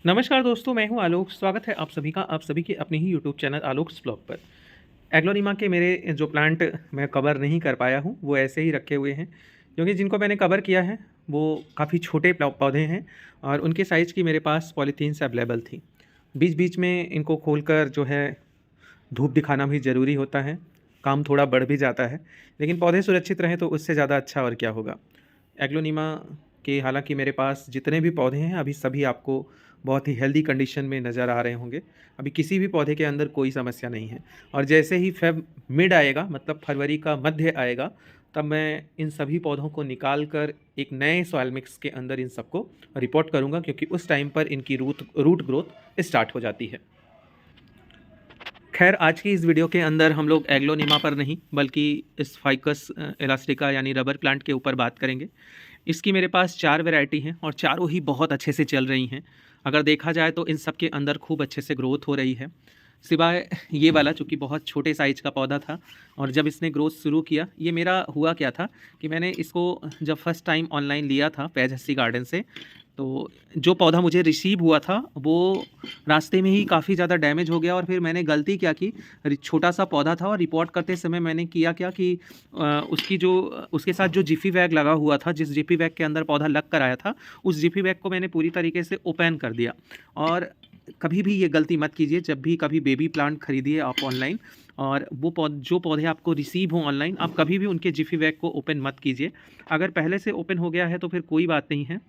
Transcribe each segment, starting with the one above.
नमस्कार दोस्तों, मैं हूं आलोक। स्वागत है आप सभी का आप सभी के अपने ही यूट्यूब चैनल आलोक्स ब्लॉग पर। एग्लोनिमा के मेरे जो प्लांट मैं कवर नहीं कर पाया हूं वो ऐसे ही रखे हुए हैं, क्योंकि जिनको मैंने कवर किया है वो काफ़ी छोटे पौधे हैं और उनके साइज़ की मेरे पास पॉलीथीन्स अवेलेबल थी। बीच बीच में इनको खोलकर जो है धूप दिखाना भी ज़रूरी होता है, काम थोड़ा बढ़ भी जाता है, लेकिन पौधे सुरक्षित रहें तो उससे ज़्यादा अच्छा और क्या होगा। एग्लोनिमा के हालांकि मेरे पास जितने भी पौधे हैं अभी सभी आपको बहुत ही हेल्दी कंडीशन में नज़र आ रहे होंगे। अभी किसी भी पौधे के अंदर कोई समस्या नहीं है और जैसे ही फेब मिड आएगा, मतलब फरवरी का मध्य आएगा, तब मैं इन सभी पौधों को निकाल कर एक नए सॉइल मिक्स के अंदर इन सबको रिपोर्ट करूँगा, क्योंकि उस टाइम पर इनकी रूट ग्रोथ स्टार्ट हो जाती है। खैर, आज की इस वीडियो के अंदर हम लोग एग्लोनिमा पर नहीं बल्कि इस फाइकस एलास्टिका यानी रबर प्लांट के ऊपर बात करेंगे। इसकी मेरे पास 4 वैरायटी हैं और चारों ही बहुत अच्छे से चल रही हैं। अगर देखा जाए तो इन सब के अंदर खूब अच्छे से ग्रोथ हो रही है, सिवाय ये वाला चूँकि बहुत छोटे साइज़ का पौधा था। और जब इसने ग्रोथ शुरू किया, ये मेरा हुआ क्या था कि मैंने इसको जब फर्स्ट टाइम ऑनलाइन लिया था पैज हस्सी गार्डन से, तो जो पौधा मुझे रिसीव हुआ था वो रास्ते में ही काफ़ी ज़्यादा डैमेज हो गया। और फिर मैंने गलती क्या की, छोटा सा पौधा था और रिपोर्ट करते समय मैंने किया क्या कि उसकी जो उसके साथ जो जिफी बैग लगा हुआ था, जिस जिफी बैग के अंदर पौधा लग कर आया था, उस जिफी बैग को मैंने पूरी तरीके से ओपन कर दिया। और कभी भी ये गलती मत कीजिए, जब भी कभी बेबी प्लांट खरीदिए आप ऑनलाइन और वो जो पौधे आपको रिसीव हो ऑनलाइन, आप कभी भी उनके जिफी बैग को ओपन मत कीजिए। अगर पहले से ओपन हो गया है तो फिर कोई बात नहीं है,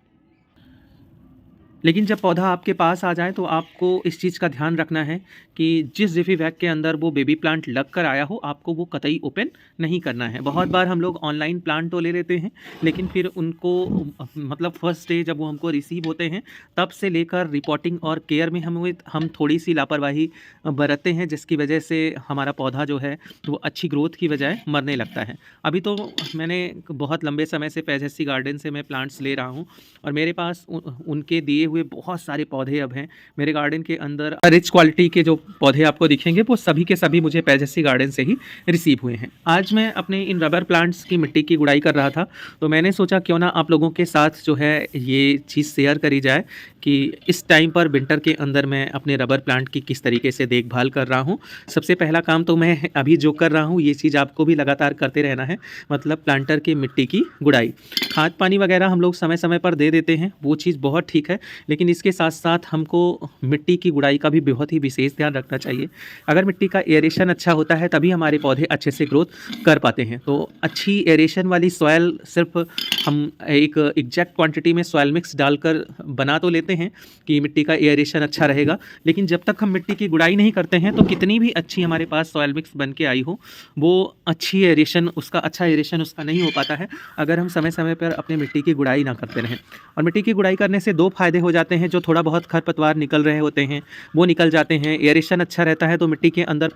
लेकिन जब पौधा आपके पास आ जाए तो आपको इस चीज़ का ध्यान रखना है कि जिस जिफी बैग के अंदर वो बेबी प्लांट लग कर आया हो, आपको वो कतई ओपन नहीं करना है। बहुत बार हम लोग ऑनलाइन प्लांट तो ले लेते हैं, लेकिन फिर उनको मतलब फर्स्ट डे जब वो हमको रिसीव होते हैं तब से लेकर रिपोर्टिंग और केयर में हम थोड़ी सी लापरवाही बरतते हैं, जिसकी वजह से हमारा पौधा जो है वो अच्छी ग्रोथ की बजाय मरने लगता है। अभी तो मैंने बहुत लंबे समय से पैज हस्सी गार्डन से मैं प्लांट्स ले रहा हूँ और मेरे पास उनके दिए हुए बहुत सारे पौधे अब हैं मेरे गार्डन के अंदर। रिच क्वालिटी के जो पौधे आपको दिखेंगे वो सभी के सभी मुझे पैज हस्सी गार्डन से ही रिसीव हुए हैं। आज मैं अपने इन रबर प्लांट्स की मिट्टी की गुड़ाई कर रहा था, तो मैंने सोचा क्यों ना आप लोगों के साथ जो है ये चीज़ शेयर करी जाए कि इस टाइम पर विंटर के अंदर मैं अपने रबर प्लांट की किस तरीके से देखभाल कर रहा हूँ। सबसे पहला काम तो मैं अभी जो कर रहा हूँ ये चीज़ आपको भी लगातार करते रहना है, मतलब प्लांटर की मिट्टी की गुड़ाई। खाद पानी वगैरह हम लोग समय समय पर दे देते हैं, वो चीज़ बहुत ठीक है, लेकिन इसके साथ साथ हमको मिट्टी की गुड़ाई का भी बहुत ही विशेष ध्यान रखना चाहिए। अगर मिट्टी का एरेशन अच्छा होता है तभी हमारे पौधे अच्छे से ग्रोथ कर पाते हैं। तो अच्छी एरेशन वाली सॉयल सिर्फ हम एक एग्जैक्ट क्वांटिटी में सॉयल मिक्स डालकर बना तो लेते हैं कि मिट्टी का एरेशन अच्छा रहेगा, लेकिन जब तक हम मिट्टी की गुड़ाई नहीं करते हैं तो कितनी भी अच्छी हमारे पास सॉयल मिक्स बन के आई हो, वो अच्छी एरेशन उसका अच्छा एरेशन उसका नहीं हो पाता है अगर हम समय समय पर अपने मिट्टी की गुड़ाई ना करते रहें। और मिट्टी की गुड़ाई करने से दो फायदे हो जाते हैं। जो थोड़ा बहुत खरपतवार निकल रहे होते हैं वो निकल जाते हैं, एरेशन अच्छा रहता है तो मिट्टी के अंदर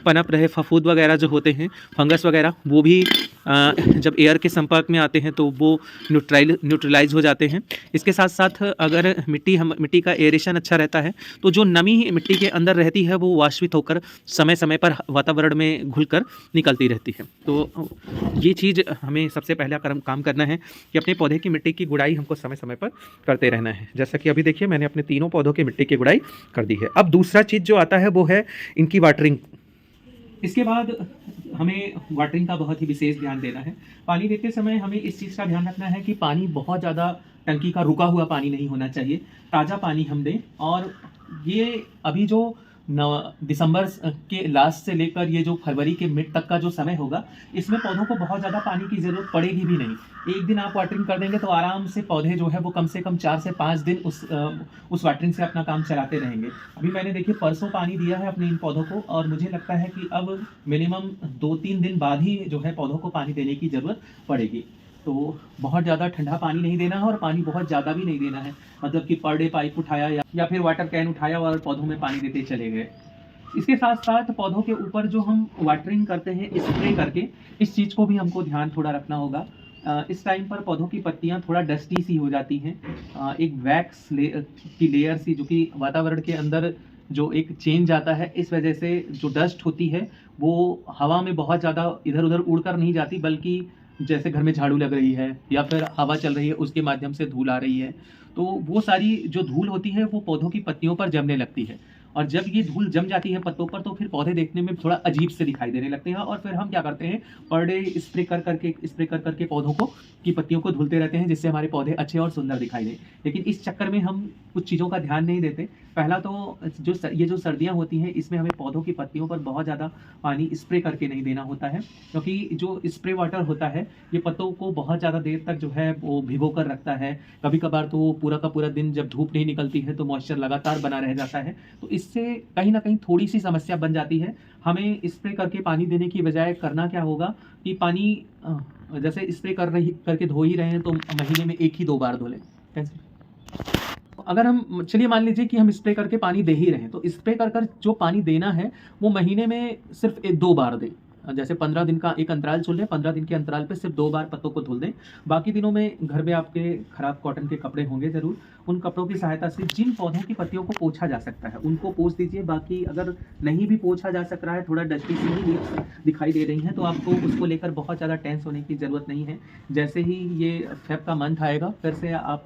पनप रहे फफूंद वगैरह जो होते हैं, फंगस वगैरह, वो भी जब एयर के संपर्क में आते हैं तो वो न्यूट्रलाइज हो जाते हैं। इसके साथ साथ अगर मिट्टी का एरेशन अच्छा रहता है तो जो नमी मिट्टी के अंदर रहती है वो वाष्पित होकर समय समय पर वातावरण में घुलकर निकलती रहती है। तो ये चीज़ हमें सबसे पहला काम करना है कि अपने पौधे की मिट्टी की गुड़ाई हमको समय समय पर करते रहना है। जैसा कि अभी देखिए मैंने अपने तीनों पौधों की मिट्टी की गुड़ाई कर दी है। अब दूसरा चीज़ जो आता है वो है इनकी वाटरिंग। इसके बाद हमें वाटरिंग का बहुत ही विशेष ध्यान देना है। पानी देते समय हमें इस चीज़ का ध्यान रखना है कि पानी बहुत ज़्यादा टंकी का रुका हुआ पानी नहीं होना चाहिए, ताज़ा पानी हम दें। और ये अभी जो दिसंबर के लास्ट से लेकर ये जो फरवरी के मिड तक का जो समय होगा, इसमें पौधों को बहुत ज़्यादा पानी की ज़रूरत पड़ेगी भी नहीं। एक दिन आप वाटरिंग कर देंगे तो आराम से पौधे जो है वो कम से कम 4 से 5 दिन उस वाटरिंग से अपना काम चलाते रहेंगे। अभी मैंने देखिए परसों पानी दिया है अपने इन पौधों को और मुझे लगता है कि अब मिनिमम 2-3 दिन बाद ही जो है पौधों को पानी देने की ज़रूरत पड़ेगी। तो बहुत ज़्यादा ठंडा पानी नहीं देना है और पानी बहुत ज़्यादा भी नहीं देना है, मतलब कि पर डे पाइप उठाया या फिर वाटर कैन उठाया और पौधों में पानी देते चले गए। इसके साथ साथ पौधों के ऊपर जो हम वाटरिंग करते हैं स्प्रे करके, इस चीज़ को भी हमको ध्यान थोड़ा रखना होगा। इस टाइम पर पौधों की पत्तियां थोड़ा डस्टी सी हो जाती हैं, एक वैक्स की लेयर सी जो कि वातावरण के अंदर जो एक चेंज आता है, इस वजह से जो डस्ट होती है वो हवा में बहुत ज़्यादा इधर उधर उड़कर नहीं जाती, बल्कि जैसे घर में झाड़ू लग रही है या फिर हवा चल रही है उसके माध्यम से धूल आ रही है, तो वो सारी जो धूल होती है वो पौधों की पत्तियों पर जमने लगती है, और जब ये धूल जम जाती है पत्तों पर तो फिर पौधे देखने में थोड़ा अजीब से दिखाई देने लगते हैं, और फिर हम क्या करते हैं, पर डे स्प्रे कर करके पौधों को की पत्तियों को धुलते रहते हैं, जिससे हमारे पौधे अच्छे और सुंदर दिखाई दें। लेकिन इस चक्कर में हम कुछ चीज़ों का ध्यान नहीं देते। पहला तो ये जो सर्दियाँ होती हैं इसमें हमें पौधों की पत्तियों पर बहुत ज़्यादा पानी स्प्रे करके नहीं देना होता है, क्योंकि जो स्प्रे वाटर होता है ये पत्तों को बहुत ज़्यादा देर तक जो है वो भिगो कर रखता है। कभी कभार तो पूरा का पूरा दिन जब धूप नहीं निकलती है तो मॉइस्चर लगातार बना रह जाता है, तो इससे कहीं ना कहीं थोड़ी सी समस्या बन जाती है। हमें स्प्रे करके पानी देने की बजाय करना क्या होगा कि पानी जैसे स्प्रे करके धो ही रहे हैं तो महीने में 1 ही 2 बार धो लें। कैसे? अगर हम चलिए मान लीजिए कि हम स्प्रे करके पानी दे ही रहे हैं, तो स्प्रे कर जो पानी देना है वो महीने में सिर्फ 2 बार दें। जैसे 15 दिन का एक अंतराल चुन लें, 15 दिन के अंतराल पे सिर्फ 2 बार पत्तों को धुल दें। बाकी दिनों में घर में आपके खराब कॉटन के कपड़े होंगे ज़रूर, उन कपड़ों की सहायता से जिन पौधों की पत्तियों को पोंछा जा सकता है उनको पोंछ दीजिए। बाकी अगर नहीं भी पोंछा जा सक रहा है, थोड़ा डस्टी सी ही दिखाई दे रही हैं, तो आपको उसको लेकर बहुत ज़्यादा टेंस होने की ज़रूरत नहीं है। जैसे ही ये फेब का मंथ आएगा फिर से आप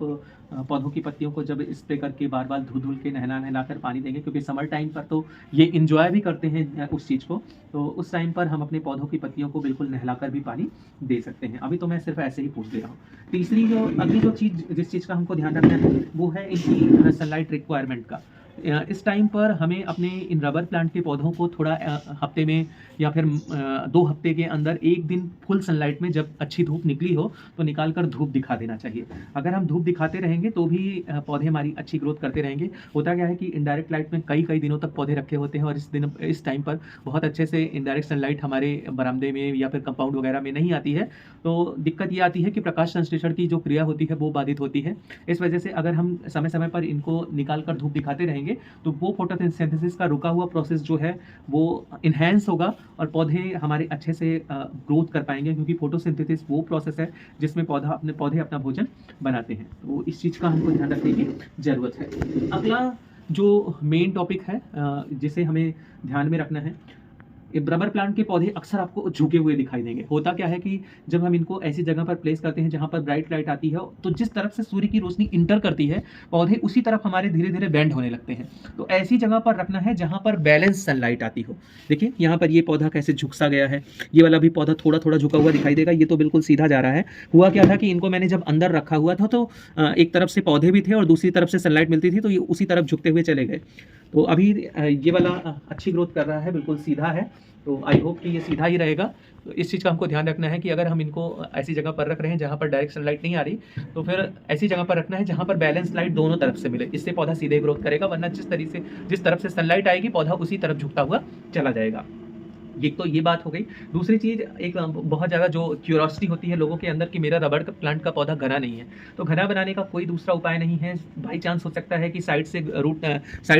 पौधों की पत्तियों को जब स्प्रे करके बार बार धुल के नहला कर पानी देंगे, क्योंकि समर टाइम पर तो ये इंजॉय भी करते हैं उस चीज़ को, तो उस टाइम पर हम अपने पौधों की पत्तियों को बिल्कुल नहलाकर भी पानी दे सकते हैं। अभी तो मैं सिर्फ ऐसे ही पूछ दे रहा हूँ। तीसरी जो अगली जो चीज़ जिस चीज़ का हमको ध्यान रखना है वो है इनकी सनलाइट रिक्वायरमेंट का। इस टाइम पर हमें अपने इन रबर प्लांट के पौधों को थोड़ा हफ्ते में या फिर 2 हफ्ते के अंदर 1 दिन फुल सनलाइट में जब अच्छी धूप निकली हो तो निकाल कर धूप दिखा देना चाहिए। अगर हम धूप दिखाते रहेंगे तो भी पौधे हमारी अच्छी ग्रोथ करते रहेंगे। होता क्या है कि इनडायरेक्ट लाइट में कई दिनों तक पौधे रखे होते हैं, और इस टाइम पर बहुत अच्छे से इनडायरेक्ट सनलाइट हमारे बरामदे में या फिर कंपाउंड वगैरह में नहीं आती है, तो दिक्कत ये आती है कि प्रकाश संश्लेषण की जो क्रिया होती है वो बाधित होती है। इस वजह से अगर हम समय समय पर इनको निकाल कर धूप दिखाते रहेंगे तो वो फोटोसिंथेसिस का रुका हुआ प्रोसेस जो है वो इन्हेंस होगा और पौधे हमारे अच्छे से ग्रोथ कर पाएंगे, क्योंकि फोटोसिंथेसिस वो प्रोसेस है जिसमें पौधे अपना भोजन बनाते हैं। तो इस चीज़ का हमको ध्यान रखने की ज़रूरत है। अगला जो मेन टॉपिक है जिसे हमें ध्यान में रखना है, रबर प्लांट के पौधे अक्सर आपको झुके हुए दिखाई देंगे। होता क्या है कि जब हम इनको ऐसी जगह पर प्लेस करते हैं जहां पर ब्राइट लाइट आती है, तो जिस तरफ से सूर्य की रोशनी इंटर करती है पौधे उसी तरफ हमारे धीरे धीरे बेंड होने लगते हैं। तो ऐसी जगह पर रखना है जहां पर बैलेंस सनलाइट आती हो। देखिए यहाँ पर ये पौधा कैसे झुक सा गया है, ये वाला भी पौधा थोड़ा थोड़ा झुका हुआ दिखाई देगा, ये तो बिल्कुल सीधा जा रहा है। हुआ क्या था कि इनको मैंने जब अंदर रखा हुआ था तो एक तरफ से पौधे भी थे और दूसरी तरफ से सनलाइट मिलती थी, तो ये उसी तरफ झुकते हुए चले गए। तो अभी ये वाला अच्छी ग्रोथ कर रहा है, बिल्कुल सीधा है, तो आई होप कि ये सीधा ही रहेगा। तो इस चीज़ का हमको ध्यान रखना है कि अगर हम इनको ऐसी जगह पर रख रहे हैं जहाँ पर डायरेक्ट सनलाइट नहीं आ रही, तो फिर ऐसी जगह पर रखना है जहाँ पर बैलेंस लाइट दोनों तरफ से मिले, इससे पौधा सीधे ग्रोथ करेगा। वरना जिस तरफ से सनलाइट आएगी पौधा उसी तरफ झुकता हुआ चला जाएगा। ये बात हो गई। दूसरी चीज़, एक बहुत ज़्यादा जो क्यूरोसिटी होती है लोगों के अंदर कि मेरा रबड़ प्लांट का पौधा घना नहीं है, तो घना बनाने का कोई दूसरा उपाय नहीं है। बाई चांस हो सकता है कि साइड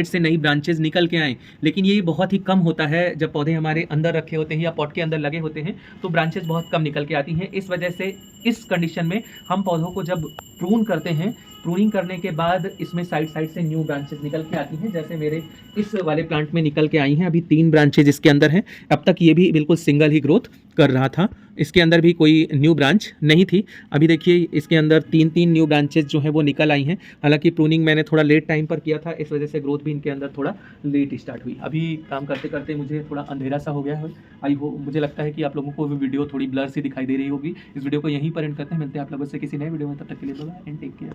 से नई ब्रांचेज निकल के आएँ, लेकिन ये बहुत ही कम होता है। जब पौधे हमारे अंदर रखे होते हैं या पॉट के अंदर लगे होते हैं तो ब्रांचेज बहुत कम निकल के आती हैं। इस वजह से इस कंडीशन में हम पौधों को जब प्रून करते हैं, प्रूनिंग करने के बाद इसमें साइड से न्यू ब्रांचेस निकल के आती हैं, जैसे मेरे इस वाले प्लांट में निकल के आई हैं। अभी 3 ब्रांचेज इसके अंदर हैं। अब तक ये भी बिल्कुल सिंगल ही ग्रोथ कर रहा था, इसके अंदर भी कोई न्यू ब्रांच नहीं थी। अभी देखिए इसके अंदर 3 न्यू ब्रांचेज जो हैं वो निकल आई हैं। हालांकि प्रूनिंग मैंने थोड़ा लेट टाइम पर किया था, इस वजह से ग्रोथ भी इनके अंदर थोड़ा लेट स्टार्ट हुई। अभी काम करते करते मुझे थोड़ा अंधेरा सा हो गया है। मुझे लगता है कि आप लोगों को भी वीडियो थोड़ी ब्लर सी दिखाई दे रही होगी। इस वीडियो को यहीं पर एंड करते हैं, मिलते हैं आप लोगों से किसी नए वीडियो में। तब तक के लिए बाय एंड टेक केयर।